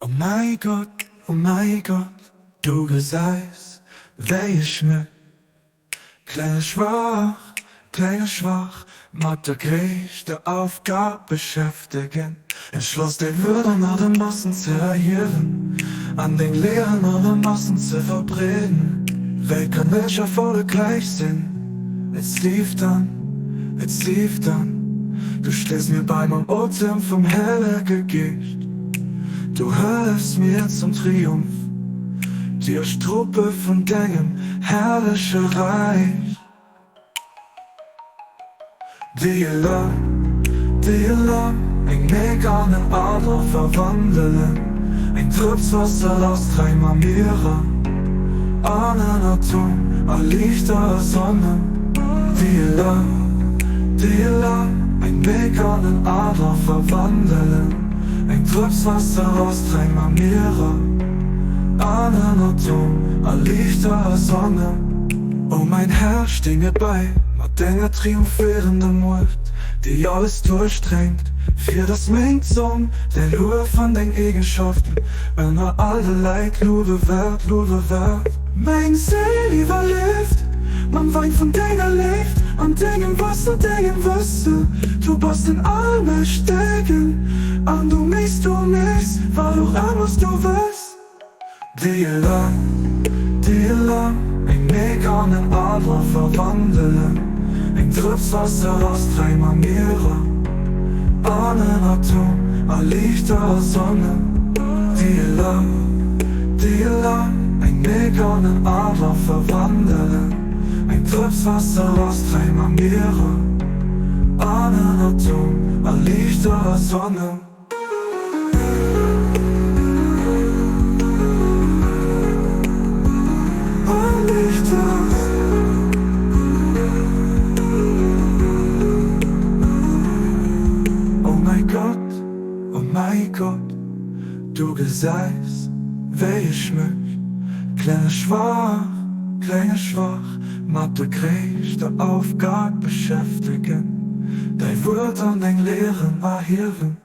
Oh mein Gott, du gesagt, wer ich mir. Kleiner schwach, mag der größte Aufgabe beschäftigen. Entschloss den Würden alle Massen zu erhöhen, an den Lehren alle Massen zu verbrennen. Welcher Menschen voll gleich sind, es lief dann. Du stehst mir bei meinem Atem vom helle Gesicht. Du hilfst mir zum Triumph, die Truppe von deinem herrlichen Reich. Die lang, ein Weg an den Adler verwandeln, ein Tröpfwasser aus 3 Meere, an ein Atom, ein Licht der Sonne. Die lang, ein Weg an den Adler verwandeln, ein Tröpfwasser aus 3 Meere, an ein Atom, ein Licht der Sonne. Oh mein Herr, stinge bei, mit deiner triumphierenden Macht, die alles durchdrängt, für das Mengsong, der Lure von den Eigenschaften, wenn wir alle Leid Lure wert. Mein Seele überlebt, man weint von deiner Lebt, an Dingen Wasser, du bist in allem stecken, an du mich, weil du was du willst. Die lang, ein Weg an den Adler verwandeln, ein Tröpfwasser aus 3 Meere, an ein Atom, ein Licht der Sonne. Die lang, ein Weg an den Adler verwandeln, ein Tröpfwasser aus 3 Meere, an ein Atom, ein Licht der Sonne. Oh mein Gott, du gesagt, wer ich mich. Kleiner schwach, mag der größte Aufgabe beschäftigen. Dein Wort an den Lehren war Hirn.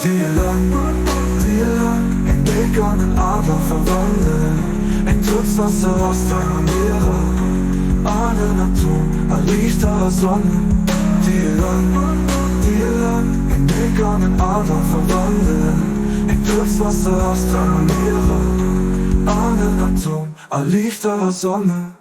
Die lang, ein Weg an den Adler verwandeln, ein Tröpfwasser aus 3 Meere, an ein Atom, ein Licht der Sonne. Die lang, ein Weg an den Adler verwandeln, ein Tröpfwasser aus 3 Meere, an ein Atom, ein Licht der Sonne.